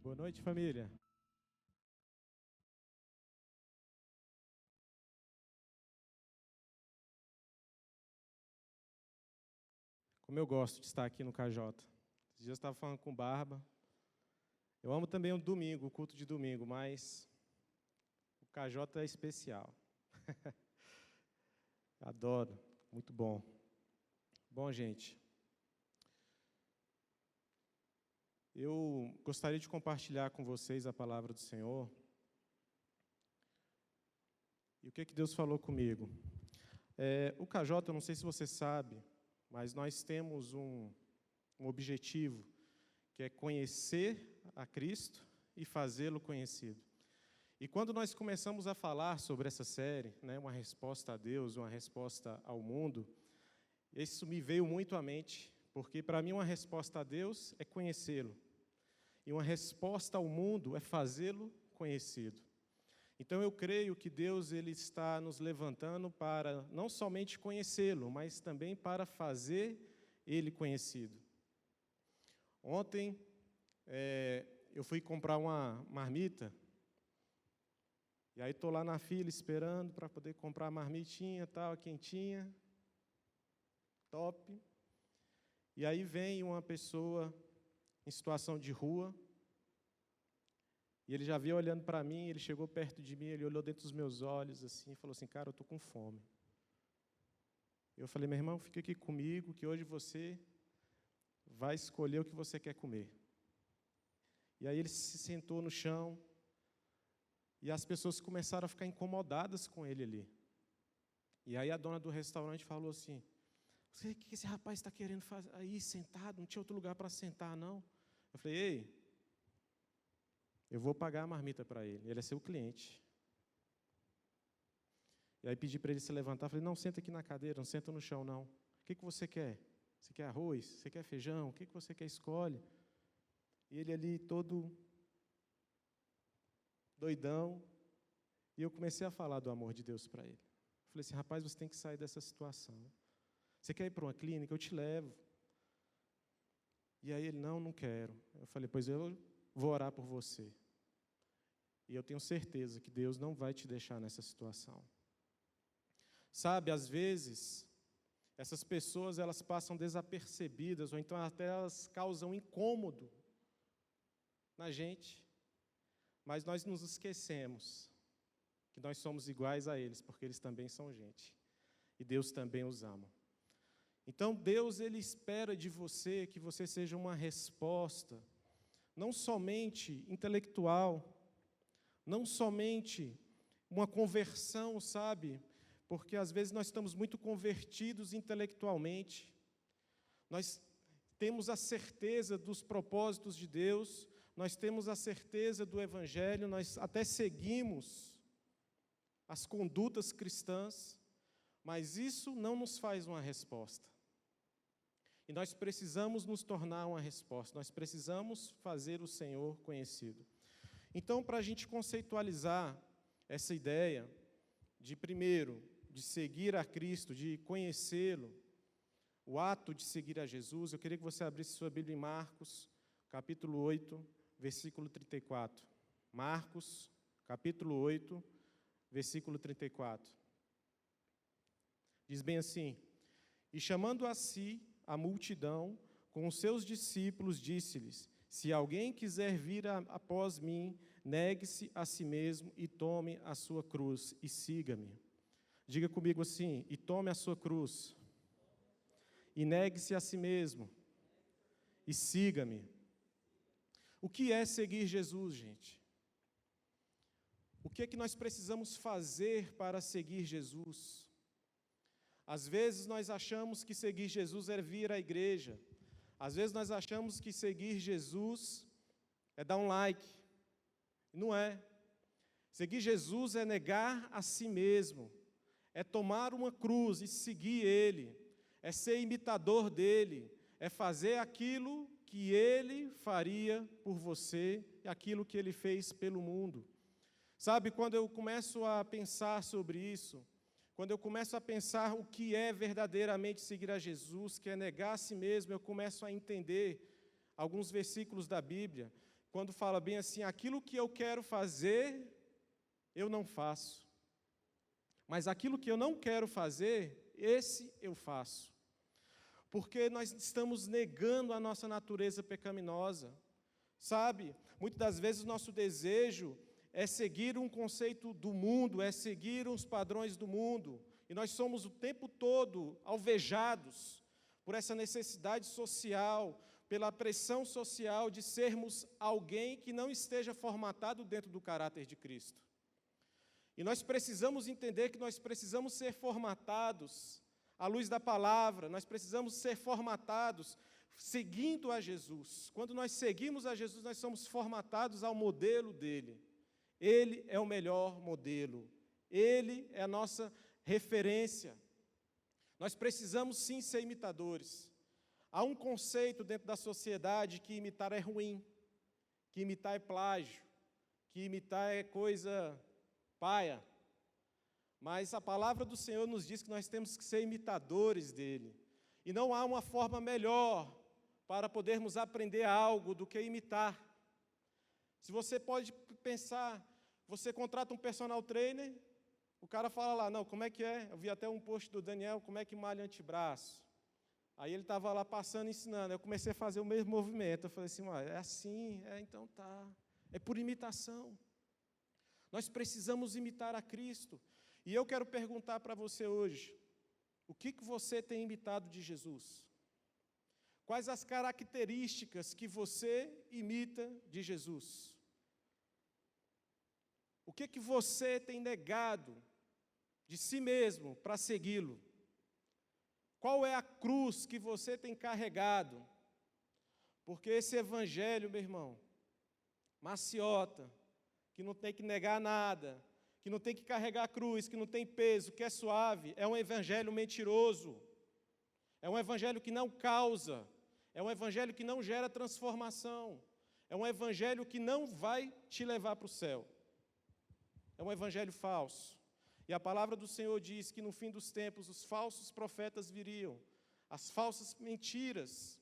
Boa noite, família. Como eu gosto de estar aqui no KJ. Esses dias eu estava falando com o Barba. Eu amo também o domingo, o culto de domingo, mas o KJ é especial. Adoro, muito bom. Bom, gente, eu gostaria de compartilhar com vocês a palavra do Senhor. E o que Deus falou comigo? O KJ, eu não sei se você sabe, mas nós temos um objetivo, que é conhecer a Cristo e fazê-lo conhecido. E quando nós começamos a falar sobre essa série, uma resposta a Deus, uma resposta ao mundo, isso me veio muito à mente, porque para mim uma resposta a Deus é conhecê-lo, e uma resposta ao mundo é fazê-lo conhecido. Então eu creio que Deus ele está nos levantando para não somente conhecê-lo, mas também para fazer ele conhecido. Ontem eu fui comprar uma marmita, e aí estou lá na fila esperando para poder comprar a marmitinha, tal, quentinha, top. E aí vem uma pessoa em situação de rua, e ele já veio olhando para mim, ele chegou perto de mim, ele olhou dentro dos meus olhos assim, e falou assim: cara, eu estou com fome. Eu falei: meu irmão, fica aqui comigo, que hoje você vai escolher o que você quer comer. E aí ele se sentou no chão, e as pessoas começaram a ficar incomodadas com ele ali. E aí a dona do restaurante falou assim: o que esse rapaz está querendo fazer aí sentado? Não tinha outro lugar para sentar, não? Eu falei: ei, eu vou pagar a marmita para ele é seu cliente. E aí pedi para ele se levantar, falei: não, senta aqui na cadeira, não senta no chão, não. O que você quer? Você quer arroz? Você quer feijão? O que você quer? Escolhe. E ele ali todo doidão, e eu comecei a falar do amor de Deus para ele. Falei assim: rapaz, você tem que sair dessa situação. Você quer ir para uma clínica? Eu te levo. E aí ele: não quero. Eu falei: pois eu vou orar por você. E eu tenho certeza que Deus não vai te deixar nessa situação. Sabe, às vezes, essas pessoas elas passam desapercebidas, ou então até elas causam incômodo na gente, mas nós nos esquecemos que nós somos iguais a eles, porque eles também são gente, e Deus também os ama. Então Deus ele espera de você que você seja uma resposta, não somente intelectual, não somente uma conversão, sabe? Porque às vezes nós estamos muito convertidos intelectualmente, nós temos a certeza dos propósitos de Deus, nós temos a certeza do Evangelho, nós até seguimos as condutas cristãs, mas isso não nos faz uma resposta. E nós precisamos nos tornar uma resposta, nós precisamos fazer o Senhor conhecido. Então, para a gente conceitualizar essa ideia de, primeiro, de seguir a Cristo, de conhecê-lo, o ato de seguir a Jesus, eu queria que você abrisse sua Bíblia em Marcos, capítulo 8, versículo 34. Marcos, capítulo 8, versículo 34. Diz bem assim: e chamando a si a multidão, com os seus discípulos, disse-lhes: se alguém quiser vir após mim, negue-se a si mesmo e tome a sua cruz e siga-me. Diga comigo assim: e tome a sua cruz, e negue-se a si mesmo, e siga-me. O que é seguir Jesus, gente? O que é que nós precisamos fazer para seguir Jesus? Às vezes nós achamos que seguir Jesus é vir à igreja. Às vezes nós achamos que seguir Jesus é dar um like. Não é. Seguir Jesus é negar a si mesmo, é tomar uma cruz e seguir Ele, é ser imitador dEle, é fazer aquilo que Ele faria por você e aquilo que Ele fez pelo mundo. Sabe, quando eu começo a pensar sobre isso, quando eu começo a pensar o que é verdadeiramente seguir a Jesus, que é negar a si mesmo, eu começo a entender alguns versículos da Bíblia, quando fala bem assim: aquilo que eu quero fazer, eu não faço. Mas aquilo que eu não quero fazer, esse eu faço. Porque nós estamos negando a nossa natureza pecaminosa. Sabe, muitas das vezes o nosso desejo é seguir um conceito do mundo, é seguir uns padrões do mundo. E nós somos o tempo todo alvejados por essa necessidade social, pela pressão social de sermos alguém que não esteja formatado dentro do caráter de Cristo. E nós precisamos entender que nós precisamos ser formatados à luz da palavra, nós precisamos ser formatados seguindo a Jesus. Quando nós seguimos a Jesus, nós somos formatados ao modelo dele. Ele é o melhor modelo. Ele é a nossa referência. Nós precisamos sim ser imitadores. Há um conceito dentro da sociedade que imitar é ruim, que imitar é plágio, que imitar é coisa paia. Mas a palavra do Senhor nos diz que nós temos que ser imitadores dele. E não há uma forma melhor para podermos aprender algo do que imitar. Se você pode pensar, você contrata um personal trainer, o cara fala lá: não, como é que é? Eu vi até um post do Daniel, como é que malha antebraço. Aí ele estava lá passando, ensinando, eu comecei a fazer o mesmo movimento. Eu falei assim: é assim? Então tá. É por imitação. Nós precisamos imitar a Cristo. E eu quero perguntar para você hoje, o que você tem imitado de Jesus? Quais as características que você imita de Jesus? O que você tem negado de si mesmo para segui-lo? Qual é a cruz que você tem carregado? Porque esse evangelho, meu irmão, maciota, que não tem que negar nada, que não tem que carregar a cruz, que não tem peso, que é suave, é um evangelho mentiroso. É um evangelho que não causa, é um evangelho que não gera transformação, é um evangelho que não vai te levar para o céu. É um evangelho falso. E a palavra do Senhor diz que no fim dos tempos os falsos profetas viriam, as falsas mentiras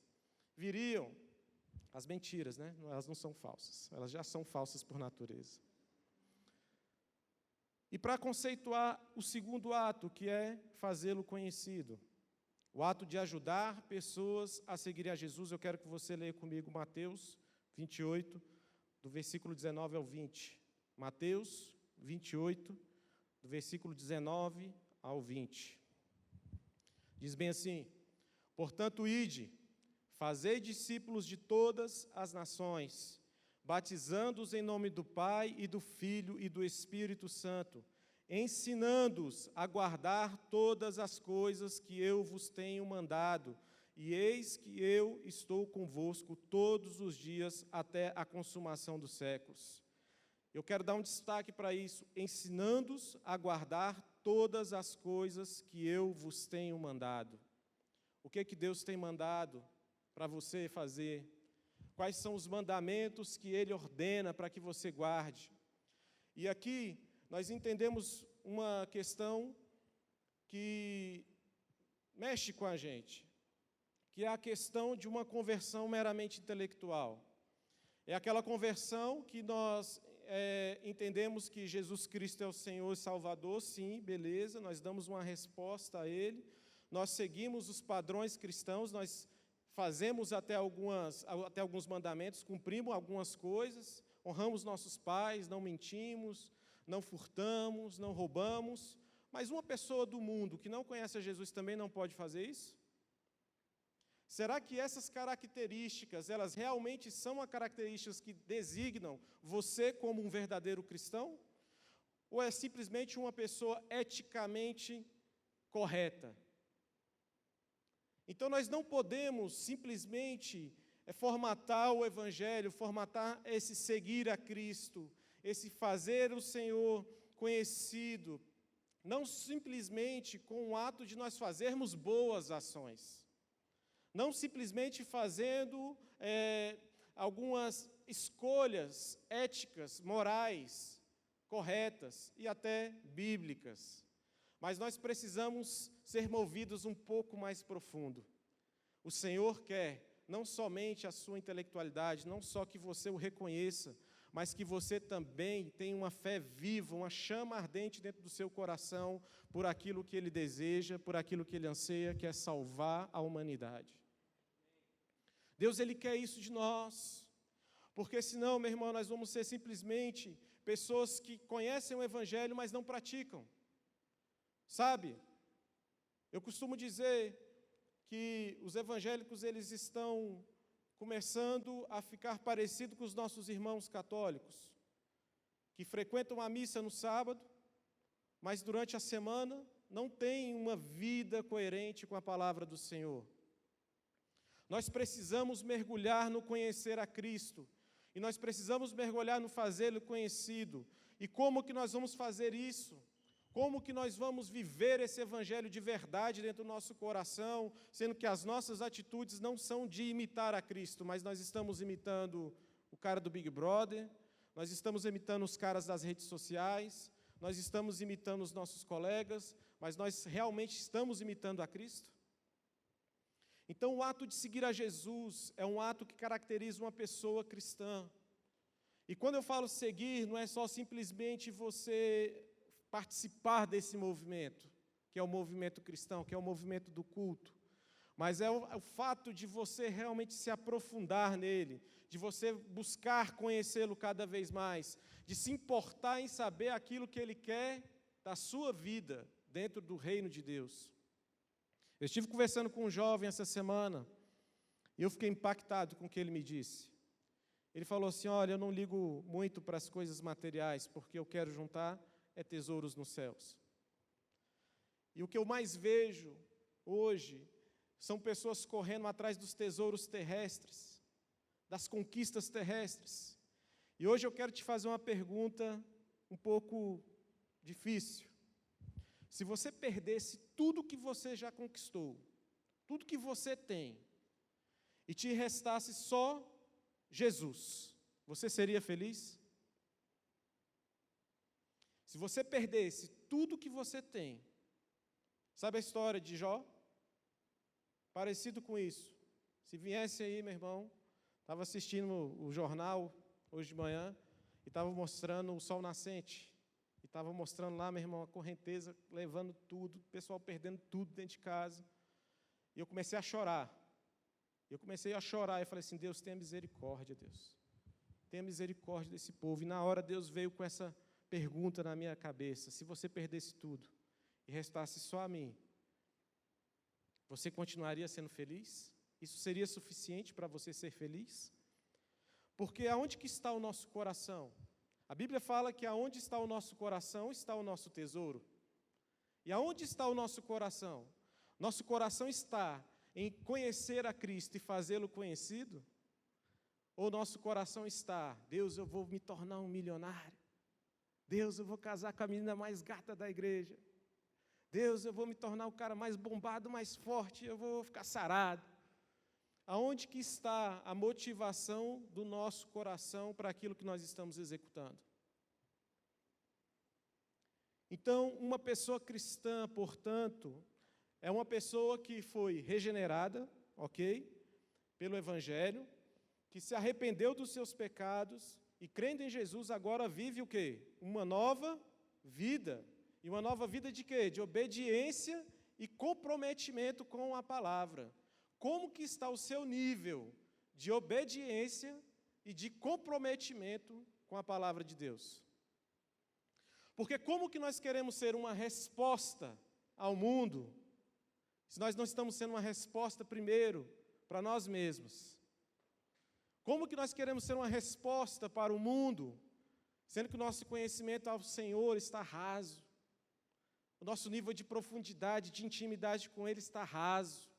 viriam. As mentiras, né? Elas não são falsas, elas já são falsas por natureza. E para conceituar o segundo ato, que é fazê-lo conhecido, o ato de ajudar pessoas a seguirem a Jesus, eu quero que você leia comigo Mateus 28, do versículo 19 ao 20. Mateus 28, do versículo 19 ao 20. Diz bem assim: portanto, ide, fazei discípulos de todas as nações, batizando-os em nome do Pai e do Filho e do Espírito Santo, ensinando-os a guardar todas as coisas que eu vos tenho mandado, e eis que eu estou convosco todos os dias até a consumação dos séculos. Eu quero dar um destaque para isso: ensinando-os a guardar todas as coisas que eu vos tenho mandado. O que Deus tem mandado para você fazer? Quais são os mandamentos que Ele ordena para que você guarde? E aqui nós entendemos uma questão que mexe com a gente, que é a questão de uma conversão meramente intelectual. É aquela conversão que nós entendemos que Jesus Cristo é o Senhor e Salvador, sim, beleza, nós damos uma resposta a Ele, nós seguimos os padrões cristãos, nós fazemos até alguns mandamentos, cumprimos algumas coisas, honramos nossos pais, não mentimos, não furtamos, não roubamos, mas uma pessoa do mundo que não conhece a Jesus também não pode fazer isso? Será que essas características, elas realmente são as características que designam você como um verdadeiro cristão? Ou é simplesmente uma pessoa eticamente correta? Então nós não podemos simplesmente formatar o Evangelho, formatar esse seguir a Cristo, esse fazer o Senhor conhecido, não simplesmente com o ato de nós fazermos boas ações. Não simplesmente fazendo algumas escolhas éticas, morais, corretas e até bíblicas. Mas nós precisamos ser movidos um pouco mais profundo. O Senhor quer não somente a sua intelectualidade, não só que você o reconheça, mas que você também tenha uma fé viva, uma chama ardente dentro do seu coração por aquilo que ele deseja, por aquilo que ele anseia, que é salvar a humanidade. Deus, ele quer isso de nós, porque senão, meu irmão, nós vamos ser simplesmente pessoas que conhecem o Evangelho, mas não praticam. Sabe, eu costumo dizer que os evangélicos, eles estão começando a ficar parecido com os nossos irmãos católicos, que frequentam a missa no sábado, mas durante a semana não têm uma vida coerente com a palavra do Senhor. Nós precisamos mergulhar no conhecer a Cristo, e nós precisamos mergulhar no fazê-lo conhecido. E como que nós vamos fazer isso? Como que nós vamos viver esse evangelho de verdade dentro do nosso coração, sendo que as nossas atitudes não são de imitar a Cristo, mas nós estamos imitando o cara do Big Brother, nós estamos imitando os caras das redes sociais, nós estamos imitando os nossos colegas, mas nós realmente estamos imitando a Cristo? Então, o ato de seguir a Jesus é um ato que caracteriza uma pessoa cristã. E quando eu falo seguir, não é só simplesmente você participar desse movimento, que é o movimento cristão, que é o movimento do culto, mas é o fato de você realmente se aprofundar nele, de você buscar conhecê-lo cada vez mais, de se importar em saber aquilo que ele quer da sua vida dentro do reino de Deus. Eu estive conversando com um jovem essa semana, e eu fiquei impactado com o que ele me disse. Ele falou assim: olha, eu não ligo muito para as coisas materiais, porque eu quero juntar tesouros nos céus. E o que eu mais vejo hoje são pessoas correndo atrás dos tesouros terrestres, das conquistas terrestres. E hoje eu quero te fazer uma pergunta um pouco difícil. Se você perdesse tudo que você já conquistou, tudo que você tem, e te restasse só Jesus, você seria feliz? Se você perdesse tudo que você tem, sabe a história de Jó? Parecido com isso. Se viesse aí, meu irmão, estava assistindo o jornal hoje de manhã, e estava mostrando o sol nascente, e estava mostrando lá, meu irmão, a correnteza levando tudo, o pessoal perdendo tudo dentro de casa, e eu comecei a chorar. Eu falei assim: Deus, tenha misericórdia, Deus. Tenha misericórdia desse povo. E na hora Deus veio com essa pergunta na minha cabeça: se você perdesse tudo e restasse só a mim, você continuaria sendo feliz? Isso seria suficiente para você ser feliz? Porque aonde que está o nosso coração? A Bíblia fala que aonde está o nosso coração está o nosso tesouro. E aonde está o nosso coração? Nosso coração está em conhecer a Cristo e fazê-lo conhecido? Ou nosso coração está: Deus, eu vou me tornar um milionário. Deus, eu vou casar com a menina mais gata da igreja. Deus, eu vou me tornar o cara mais bombado, mais forte, eu vou ficar sarado. Aonde que está a motivação do nosso coração para aquilo que nós estamos executando? Então, uma pessoa cristã, portanto, é uma pessoa que foi regenerada, ok? Pelo Evangelho, que se arrependeu dos seus pecados e, crendo em Jesus, agora vive o quê? Uma nova vida. E uma nova vida de quê? De obediência e comprometimento com a palavra. Como que está o seu nível de obediência e de comprometimento com a palavra de Deus? Porque como que nós queremos ser uma resposta ao mundo, se nós não estamos sendo uma resposta primeiro para nós mesmos? Como que nós queremos ser uma resposta para o mundo, sendo que o nosso conhecimento ao Senhor está raso? O nosso nível de profundidade, de intimidade com Ele está raso.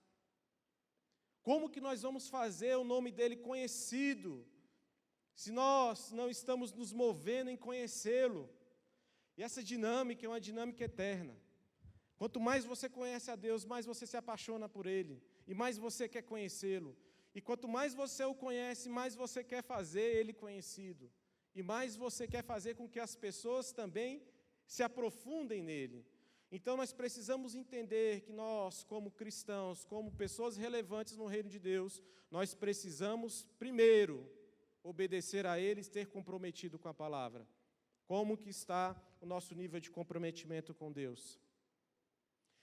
Como que nós vamos fazer o nome dEle conhecido, se nós não estamos nos movendo em conhecê-lo? E essa dinâmica é uma dinâmica eterna. Quanto mais você conhece a Deus, mais você se apaixona por Ele, e mais você quer conhecê-lo. E quanto mais você o conhece, mais você quer fazer Ele conhecido. E mais você quer fazer com que as pessoas também se aprofundem nele. Então, nós precisamos entender que nós, como cristãos, como pessoas relevantes no reino de Deus, nós precisamos, primeiro, obedecer a Ele e ter comprometido com a palavra. Como que está o nosso nível de comprometimento com Deus?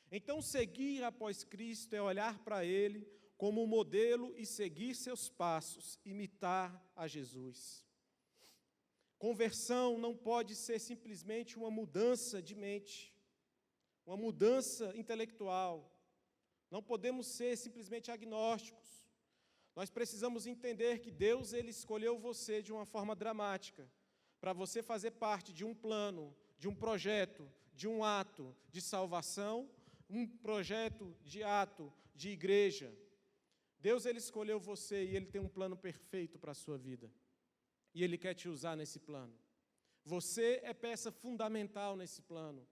Então, seguir após Cristo é olhar para Ele como um modelo e seguir seus passos, imitar a Jesus. Conversão não pode ser simplesmente uma mudança de mente, uma mudança intelectual. Não podemos ser simplesmente agnósticos. Nós precisamos entender que Deus ele escolheu você de uma forma dramática, para você fazer parte de um plano, de um projeto, de um ato de salvação, um projeto de ato de igreja. Deus ele escolheu você e Ele tem um plano perfeito para a sua vida. E Ele quer te usar nesse plano. Você é peça fundamental nesse plano.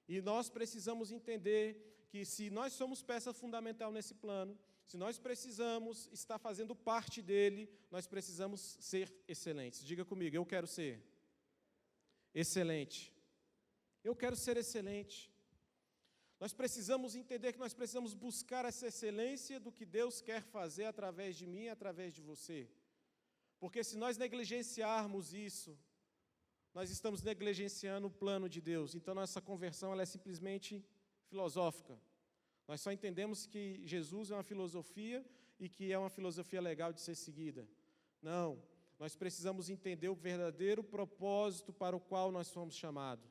E nós precisamos entender que se nós somos peça fundamental nesse plano, se nós precisamos estar fazendo parte dele, nós precisamos ser excelentes. Diga comigo, eu quero ser excelente. Eu quero ser excelente. Nós precisamos entender que nós precisamos buscar essa excelência do que Deus quer fazer através de mim e através de você. Porque se nós negligenciarmos isso, nós estamos negligenciando o plano de Deus. Então, nossa conversão ela é simplesmente filosófica. Nós só entendemos que Jesus é uma filosofia e que é uma filosofia legal de ser seguida. Não, nós precisamos entender o verdadeiro propósito para o qual nós fomos chamados.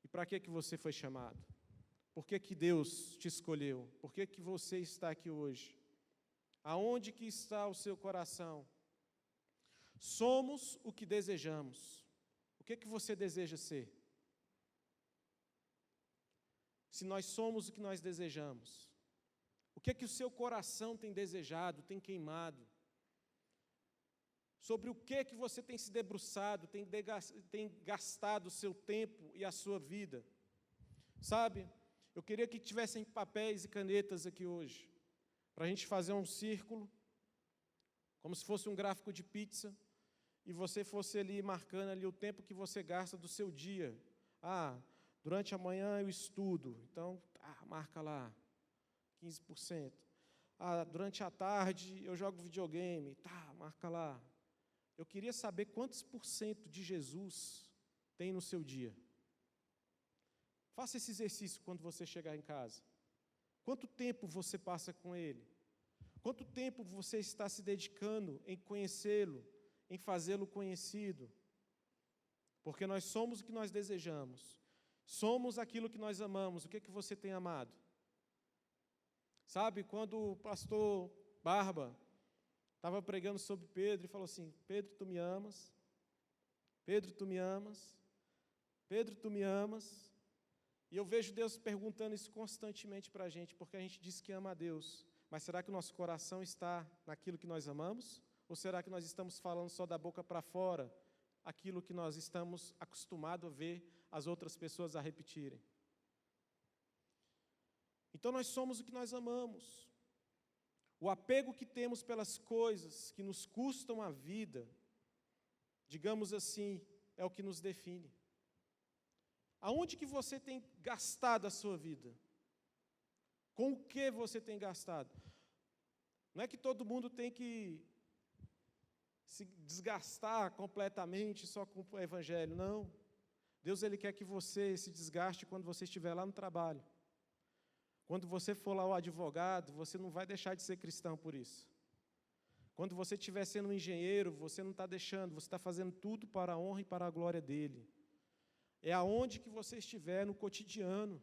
E para que você foi chamado? Por que Deus te escolheu? Por que você está aqui hoje? Aonde que está o seu coração? Somos o que desejamos. O que você deseja ser? Se nós somos o que nós desejamos, o que o seu coração tem desejado, tem queimado? Sobre o que você tem se debruçado, tem gastado o seu tempo e a sua vida? Sabe, eu queria que tivessem papéis e canetas aqui hoje, para a gente fazer um círculo, como se fosse um gráfico de pizza, e você fosse ali marcando ali o tempo que você gasta do seu dia. Durante a manhã eu estudo, então marca lá, 15%. Durante a tarde eu jogo videogame, marca lá. Eu queria saber quantos por cento de Jesus tem no seu dia. Faça esse exercício quando você chegar em casa. Quanto tempo você passa com Ele? Quanto tempo você está se dedicando em conhecê-lo, em fazê-lo conhecido? Porque nós somos o que nós desejamos. Somos aquilo que nós amamos. O que você tem amado? Sabe, quando o pastor Barba estava pregando sobre Pedro e falou assim: Pedro, tu me amas? Pedro, tu me amas? Pedro, tu me amas? E eu vejo Deus perguntando isso constantemente para a gente, porque a gente diz que ama a Deus. Mas será que o nosso coração está naquilo que nós amamos? Ou será que nós estamos falando só da boca para fora aquilo que nós estamos acostumados a ver as outras pessoas a repetirem? Então nós somos o que nós amamos. O apego que temos pelas coisas que nos custam a vida, digamos assim, é o que nos define. Aonde que você tem gastado a sua vida? Com o que você tem gastado? Não é que todo mundo tem que se desgastar completamente só com o Evangelho, não. Deus ele quer que você se desgaste quando você estiver lá no trabalho. Quando você for lá o advogado, você não vai deixar de ser cristão por isso. Quando você estiver sendo um engenheiro, você não está deixando, você está fazendo tudo para a honra e para a glória dele. É aonde que você estiver, no cotidiano,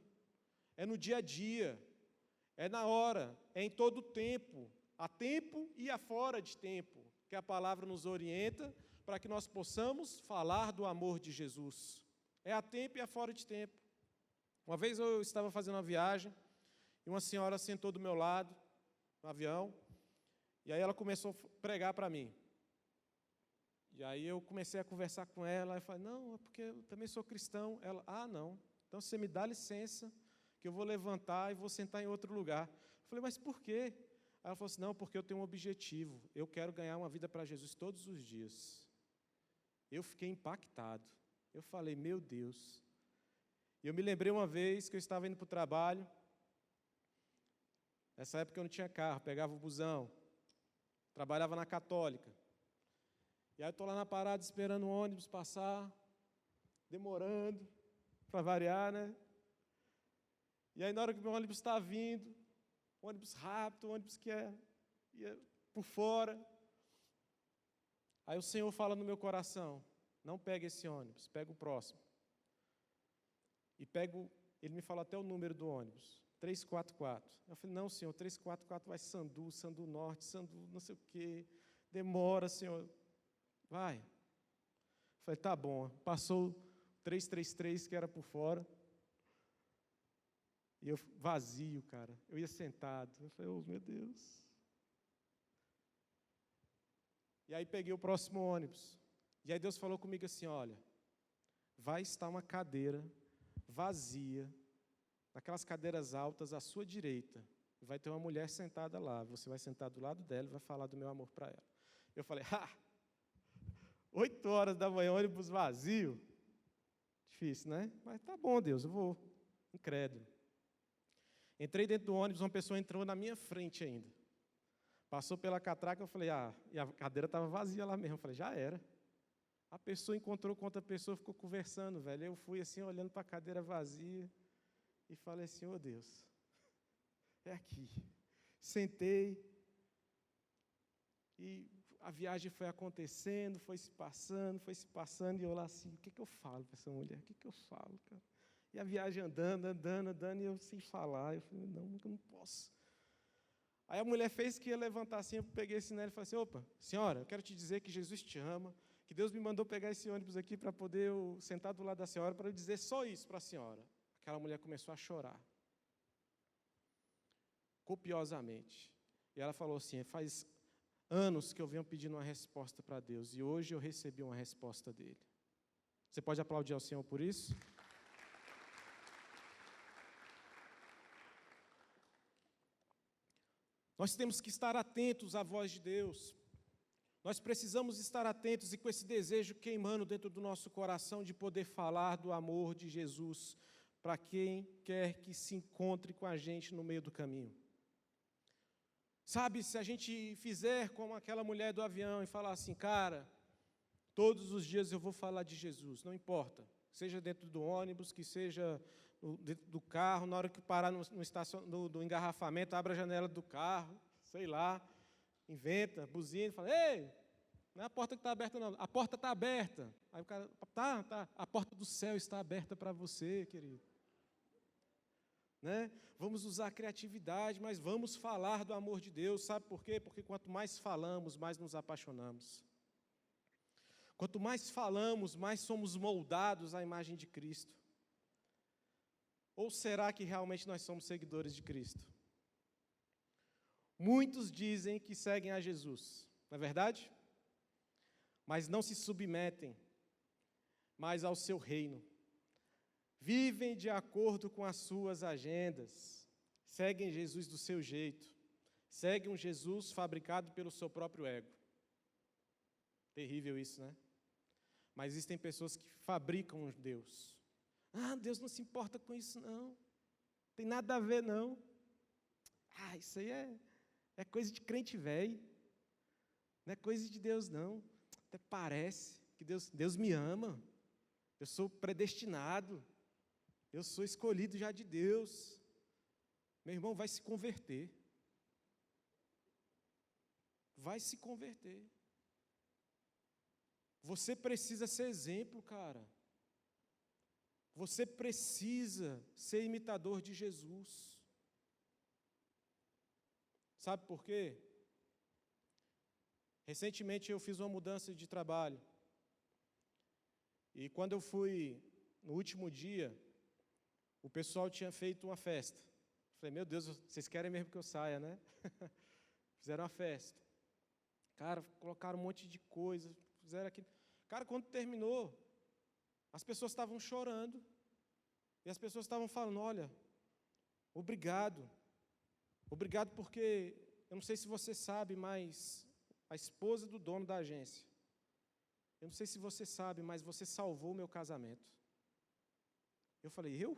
é no dia a dia, é na hora, é em todo o tempo, a tempo e a fora de tempo, que a palavra nos orienta para que nós possamos falar do amor de Jesus. É a tempo e a fora de tempo. Uma vez eu estava fazendo uma viagem, e uma senhora sentou do meu lado, no avião, e aí ela começou a pregar para mim. E aí eu comecei a conversar com ela, e falei, não, é porque eu também sou cristão. Ela, não, então você me dá licença, que eu vou levantar e vou sentar em outro lugar. Eu falei, mas por quê? Ela falou assim, não, porque eu tenho um objetivo, eu quero ganhar uma vida para Jesus todos os dias. Eu fiquei impactado. Eu falei, meu Deus. E eu me lembrei uma vez que eu estava indo para o trabalho. Nessa época eu não tinha carro, pegava o busão. Trabalhava na Católica. E aí eu estou lá na parada esperando o ônibus passar, demorando, para variar, né? E aí na hora que o meu ônibus está vindo, ônibus rápido, ônibus que ia por fora. Aí o Senhor fala no meu coração, não pega esse ônibus, pega o próximo. E ele me falou até o número do ônibus, 344. Eu falei, não, Senhor, 344 vai Sandu Norte, Sandu não sei o quê. Demora, Senhor. Vai. Eu falei, tá bom. Passou 333, que era por fora. E eu vazio, cara. Eu ia sentado. Eu falei, oh, meu Deus. E aí peguei o próximo ônibus. E aí Deus falou comigo assim, olha, vai estar uma cadeira vazia, naquelas cadeiras altas à sua direita. Vai ter uma mulher sentada lá. Você vai sentar do lado dela e vai falar do meu amor para ela. Eu falei, 8 horas da manhã, ônibus vazio. Difícil, né? Mas tá bom, Deus, eu vou. Incrédulo. Entrei dentro do ônibus, uma pessoa entrou na minha frente ainda. Passou pela catraca, eu falei, e a cadeira estava vazia lá mesmo. Eu falei, já era. A pessoa encontrou com outra pessoa, ficou conversando, velho. Eu fui assim, olhando para a cadeira vazia, e falei assim, oh Deus, é aqui. Sentei, e a viagem foi acontecendo, foi se passando, e eu lá assim, o que eu falo para essa mulher? O que eu falo, cara? E a viagem andando, e eu sem falar. Eu falei, não, eu não posso. Aí a mulher fez que ia levantar assim, eu peguei esse nela e falei assim, opa, senhora, eu quero te dizer que Jesus te ama, que Deus me mandou pegar esse ônibus aqui para poder eu sentar do lado da senhora, para eu dizer só isso para a senhora. Aquela mulher começou a chorar, copiosamente. E ela falou assim, faz anos que eu venho pedindo uma resposta para Deus, e hoje eu recebi uma resposta dele. Você pode aplaudir ao Senhor por isso? Nós temos que estar atentos à voz de Deus. Nós precisamos estar atentos e com esse desejo queimando dentro do nosso coração de poder falar do amor de Jesus para quem quer que se encontre com a gente no meio do caminho. Sabe, se a gente fizer como aquela mulher do avião e falar assim, cara, todos os dias eu vou falar de Jesus, não importa, seja dentro do ônibus, que seja dentro do carro, na hora que parar no engarrafamento, abre a janela do carro, sei lá, inventa, buzina e fala, ei, não é a porta que está aberta não, a porta está aberta. Aí o cara, tá, a porta do céu está aberta para você, querido. Né? Vamos usar a criatividade, mas vamos falar do amor de Deus, sabe por quê? Porque quanto mais falamos, mais nos apaixonamos. Quanto mais falamos, mais somos moldados à imagem de Cristo. Ou será que realmente nós somos seguidores de Cristo? Muitos dizem que seguem a Jesus, não é verdade? Mas não se submetem mais ao seu reino. Vivem de acordo com as suas agendas. Seguem Jesus do seu jeito. Seguem um Jesus fabricado pelo seu próprio ego. Terrível isso, né? Mas existem pessoas que fabricam um Deus. Deus não se importa com isso, não. Tem nada a ver, não. Isso aí é coisa de crente velho. Não é coisa de Deus, não. Até parece que Deus me ama. Eu sou predestinado. Eu sou escolhido já de Deus. Meu irmão, vai se converter. Vai se converter. Você precisa ser exemplo, cara. Você precisa ser imitador de Jesus. Sabe por quê? Recentemente eu fiz uma mudança de trabalho. E quando eu fui, no último dia, o pessoal tinha feito uma festa. Falei, meu Deus, vocês querem mesmo que eu saia, né? Fizeram uma festa. Cara, colocaram um monte de coisa, fizeram aquilo. Cara, quando terminou, as pessoas estavam chorando. E as pessoas estavam falando, olha, obrigado. Obrigado porque, eu não sei se você sabe, mas a esposa do dono da agência, eu não sei se você sabe, mas você salvou o meu casamento. Eu falei, eu?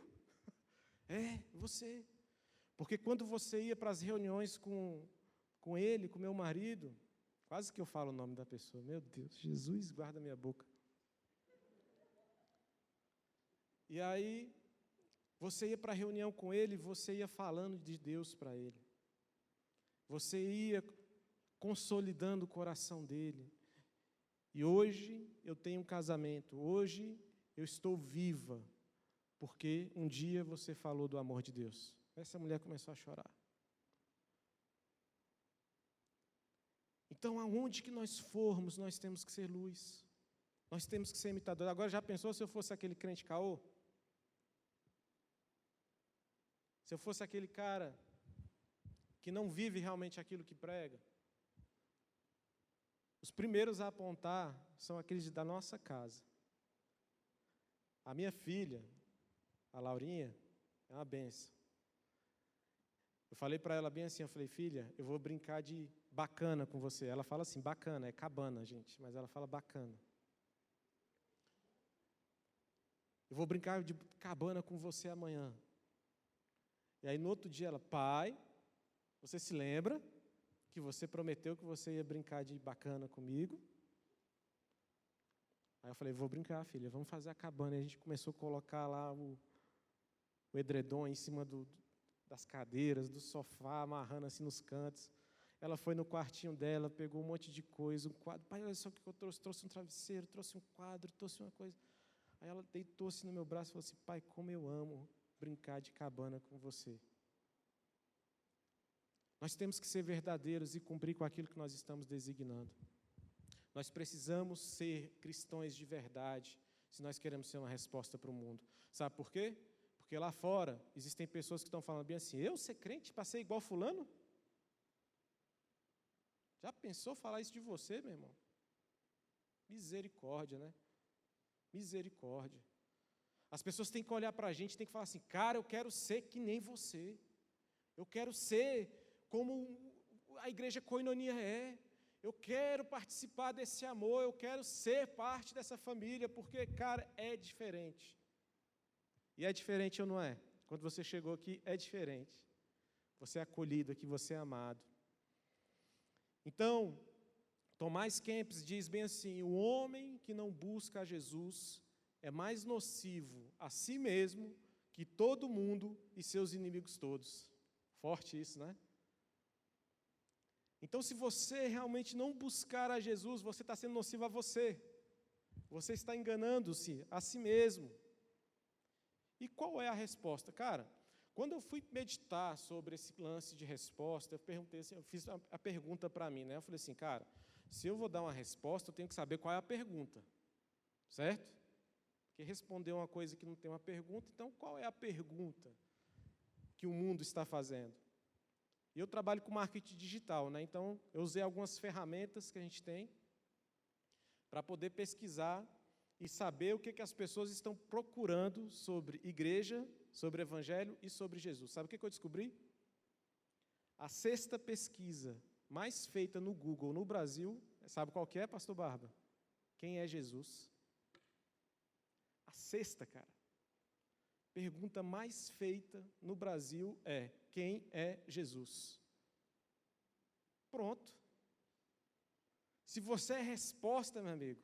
É, você. Porque quando você ia para as reuniões com ele, com meu marido, quase que eu falo o nome da pessoa, meu Deus, Jesus guarda minha boca. E aí, você ia para a reunião com ele, você ia falando de Deus para ele. Você ia consolidando o coração dele. E hoje eu tenho um casamento, hoje eu estou viva, porque um dia você falou do amor de Deus. Essa mulher começou a chorar. Então, aonde que nós formos, nós temos que ser luz. Nós temos que ser imitadores. Agora, já pensou se eu fosse aquele crente caô? Se eu fosse aquele cara que não vive realmente aquilo que prega? Os primeiros a apontar são aqueles da nossa casa. A minha filha, a Laurinha, é uma benção. Eu falei para ela bem assim, eu falei, filha, eu vou brincar de bacana com você. Ela fala assim, bacana, é cabana, gente, mas ela fala bacana. Eu vou brincar de cabana com você amanhã. E aí no outro dia ela, pai, você se lembra que você prometeu que você ia brincar de bacana comigo? Aí eu falei, vou brincar, filha, vamos fazer a cabana. E a gente começou a colocar lá o edredom em cima das cadeiras, do sofá, amarrando assim nos cantos. Ela foi no quartinho dela, pegou um monte de coisa, um quadro. Pai, olha só o que eu trouxe. Trouxe um travesseiro, trouxe um quadro, trouxe uma coisa. Aí ela deitou-se no meu braço e falou assim, pai, como eu amo brincar de cabana com você. Nós temos que ser verdadeiros e cumprir com aquilo que nós estamos designando. Nós precisamos ser cristãos de verdade, se nós queremos ser uma resposta para o mundo. Sabe por quê? Porque lá fora existem pessoas que estão falando bem assim, eu ser crente para ser igual fulano? Já pensou falar isso de você, meu irmão? Misericórdia, né? Misericórdia. As pessoas têm que olhar para a gente, têm que falar assim, cara, eu quero ser que nem você. Eu quero ser como a igreja Koinonia é. Eu quero participar desse amor, eu quero ser parte dessa família, porque, cara, é diferente. E é diferente ou não é? Quando você chegou aqui, é diferente. Você é acolhido aqui, você é amado. Então, Tomás Kempis diz bem assim, o homem que não busca a Jesus é mais nocivo a si mesmo que todo mundo e seus inimigos todos. Forte isso, né? Então, se você realmente não buscar a Jesus, você está sendo nocivo a você. Você está enganando-se a si mesmo. E qual é a resposta? Cara, quando eu fui meditar sobre esse lance de resposta, eu perguntei assim, eu fiz a pergunta para mim, né? Eu falei assim, cara, se eu vou dar uma resposta, eu tenho que saber qual é a pergunta. Certo? Porque responder uma coisa que não tem uma pergunta, então qual é a pergunta que o mundo está fazendo? E eu trabalho com marketing digital, né? Então eu usei algumas ferramentas que a gente tem para poder pesquisar e saber o que as pessoas estão procurando sobre igreja, sobre evangelho e sobre Jesus. Sabe o que eu descobri? A 6ª pesquisa mais feita no Google no Brasil, sabe qual que é, pastor Barba? Quem é Jesus? A 6ª, cara. Pergunta mais feita no Brasil é, quem é Jesus? Pronto. Se você é resposta, meu amigo,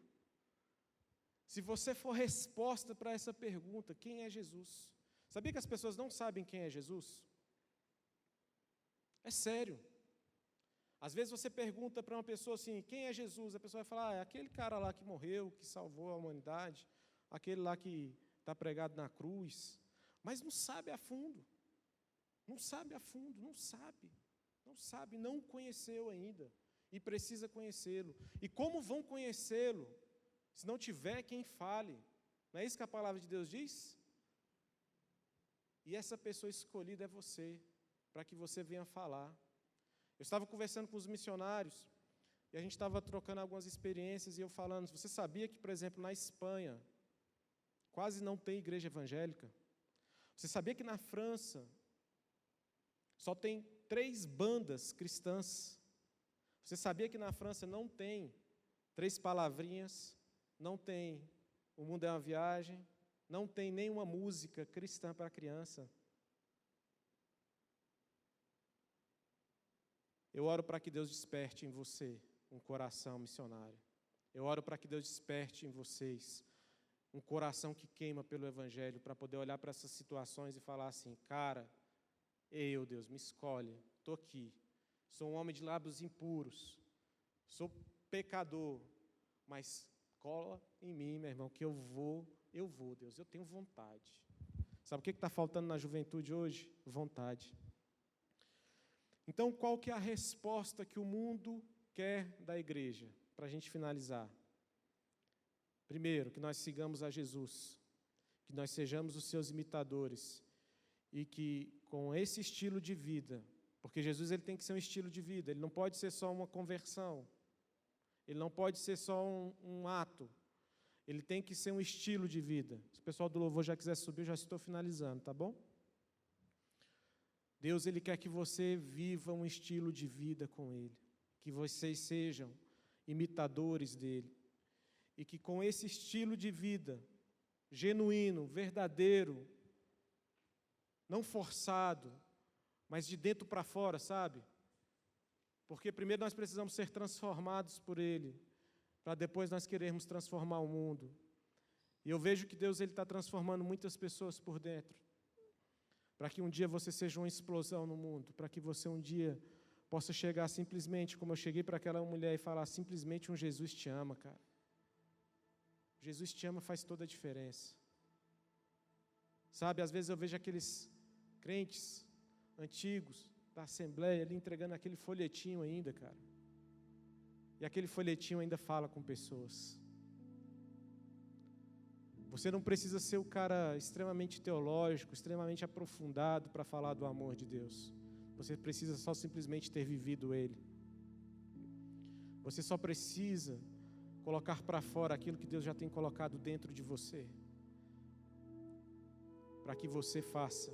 se você for resposta para essa pergunta, quem é Jesus? Sabia que as pessoas não sabem quem é Jesus? É sério. Às vezes você pergunta para uma pessoa assim, quem é Jesus? A pessoa vai falar, é aquele cara lá que morreu, que salvou a humanidade, aquele lá que está pregado na cruz, mas não sabe a fundo, não sabe a fundo, não sabe, não o conheceu ainda, e precisa conhecê-lo. E como vão conhecê-lo, se não tiver quem fale? Não é isso que a palavra de Deus diz? E essa pessoa escolhida é você, para que você venha falar. Eu estava conversando com os missionários, e a gente estava trocando algumas experiências, e eu falando, você sabia que, por exemplo, na Espanha, quase não tem igreja evangélica? Você sabia que na França só tem 3 bandas cristãs? Você sabia que na França não tem 3 palavrinhas, não tem O Mundo é uma Viagem, Não tem nenhuma música cristã para criança. Eu oro para que Deus desperte em você um coração missionário. Eu oro para que Deus desperte em vocês um coração que queima pelo Evangelho, para poder olhar para essas situações e falar assim: cara, Deus, me escolhe, estou aqui, sou um homem de lábios impuros, sou pecador, mas cola em mim, meu irmão, que eu vou, Deus, eu tenho vontade. Sabe o que está faltando na juventude hoje? Vontade. Então, qual que é a resposta que o mundo quer da igreja? Para a gente finalizar. Primeiro, que nós sigamos a Jesus, que nós sejamos os seus imitadores e que com esse estilo de vida, porque Jesus ele tem que ser um estilo de vida, ele não pode ser só uma conversão, ele não pode ser só um ato, ele tem que ser um estilo de vida. Se o pessoal do louvor já quiser subir, eu já estou finalizando, tá bom? Deus ele quer que você viva um estilo de vida com Ele, que vocês sejam imitadores dEle, e que com esse estilo de vida, genuíno, verdadeiro, não forçado, mas de dentro para fora, sabe? Porque primeiro nós precisamos ser transformados por Ele, para depois nós querermos transformar o mundo. E eu vejo que Deus está transformando muitas pessoas por dentro, para que um dia você seja uma explosão no mundo, para que você um dia possa chegar simplesmente, como eu cheguei para aquela mulher e falar, simplesmente um Jesus te ama, cara. Jesus te ama faz toda a diferença. Sabe, às vezes eu vejo aqueles crentes antigos da Assembleia ali entregando aquele folhetinho ainda, cara. E aquele folhetinho ainda fala com pessoas. Você não precisa ser o cara extremamente teológico, extremamente aprofundado para falar do amor de Deus. Você precisa só simplesmente ter vivido Ele. Você só precisa colocar para fora aquilo que Deus já tem colocado dentro de você, para que você faça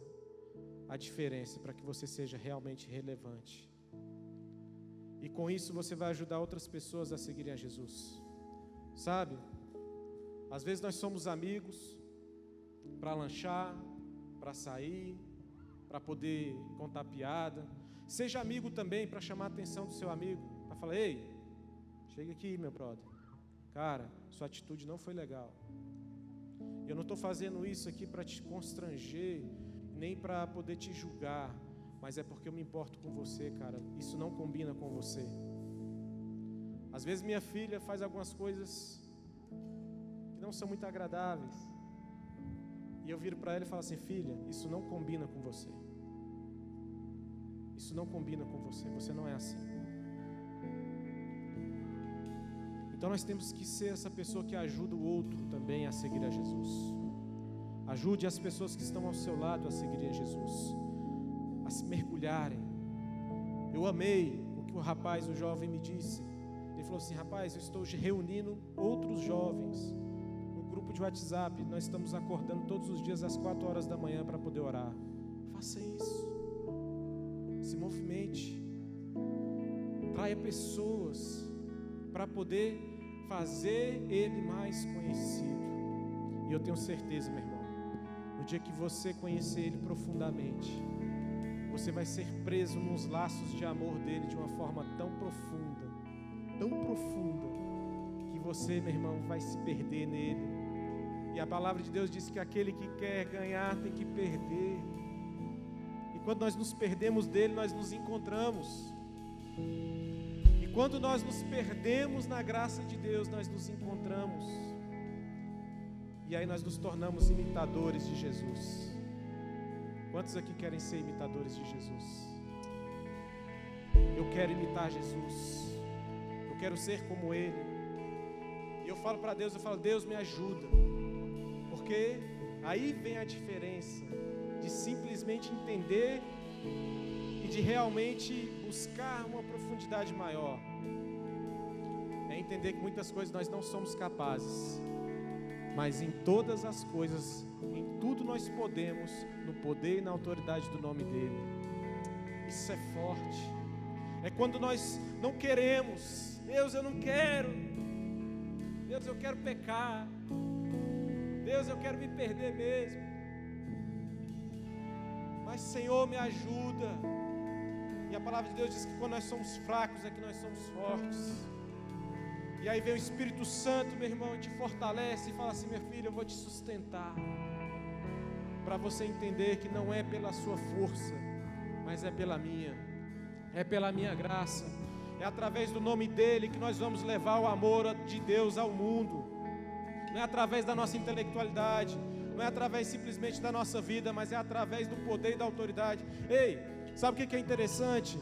a diferença, para que você seja realmente relevante. E com isso você vai ajudar outras pessoas a seguirem a Jesus. Sabe? Às vezes nós somos amigos para lanchar, para sair, para poder contar piada. Seja amigo também para chamar a atenção do seu amigo, para falar, ei, chega aqui, meu brother. Cara, sua atitude não foi legal. Eu não estou fazendo isso aqui para te constranger, nem para poder te julgar, mas é porque eu me importo com você, cara. Isso não combina com você. Às vezes minha filha faz algumas coisas que não são muito agradáveis, e eu viro para ela e falo assim, filha, isso não combina com você. Isso não combina com você, você não é assim. Então nós temos que ser essa pessoa que ajuda o outro também a seguir a Jesus. Ajude as pessoas que estão ao seu lado a seguirem a Jesus, a se mergulharem. Eu amei o que o jovem me disse. Ele falou assim, rapaz, eu estou reunindo outros jovens no grupo de WhatsApp. Nós estamos acordando todos os dias às 4 horas da manhã para poder orar. Faça isso. Se movimente. Traia pessoas para poder fazer Ele mais conhecido. E eu tenho certeza, meu irmão, no dia que você conhecer Ele profundamente, você vai ser preso nos laços de amor dEle de uma forma tão profunda, que você, meu irmão, vai se perder nele. E a palavra de Deus diz que aquele que quer ganhar tem que perder. E quando nós nos perdemos dele, nós nos encontramos. E quando nós nos perdemos na graça de Deus, nós nos encontramos. E aí nós nos tornamos imitadores de Jesus. Quantos aqui querem ser imitadores de Jesus? Eu quero imitar Jesus. Eu quero ser como Ele. E eu falo para Deus, Deus me ajuda. Porque aí vem a diferença de simplesmente entender e de realmente buscar uma profundidade maior. É entender que muitas coisas nós não somos capazes, mas em todas as coisas, em tudo nós podemos, no poder e na autoridade do nome dEle. Isso é forte. É quando nós não queremos. Deus, eu não quero. Deus, eu quero pecar. Deus, Deus, eu quero me perder mesmo. Mas, Senhor, me ajuda. E a palavra de Deus diz que quando nós somos fracos é que nós somos fortes. E aí vem o Espírito Santo, meu irmão, e te fortalece e fala assim: meu filho, eu vou te sustentar. Para você entender que não é pela sua força, mas é pela minha. É pela minha graça. É através do nome dEle que nós vamos levar o amor de Deus ao mundo. Não é através da nossa intelectualidade, não é através simplesmente da nossa vida, mas é através do poder e da autoridade. Ei, sabe o que é interessante?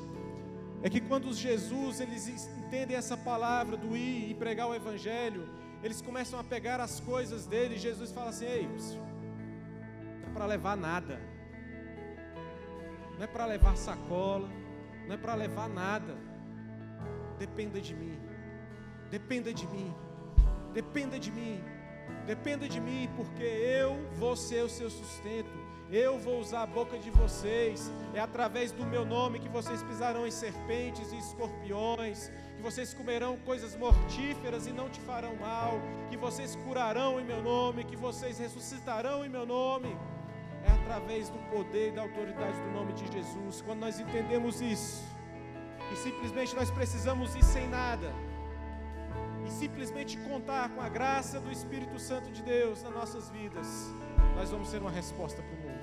É que quando os Jesus, eles entendem essa palavra do ir e pregar o Evangelho, eles começam a pegar as coisas dele, e Jesus fala assim: ei, não é para levar nada, não é para levar sacola, não é para levar nada. Dependa de mim, dependa de mim, dependa de mim, dependa de mim, porque eu vou ser o seu sustento, eu vou usar a boca de vocês, é através do meu nome que vocês pisarão em serpentes e escorpiões, que vocês comerão coisas mortíferas e não te farão mal, que vocês curarão em meu nome, que vocês ressuscitarão em meu nome. É através do poder e da autoridade do nome de Jesus. Quando nós entendemos isso, e simplesmente nós precisamos ir sem nada, e simplesmente contar com a graça do Espírito Santo de Deus nas nossas vidas, nós vamos ser uma resposta para o mundo.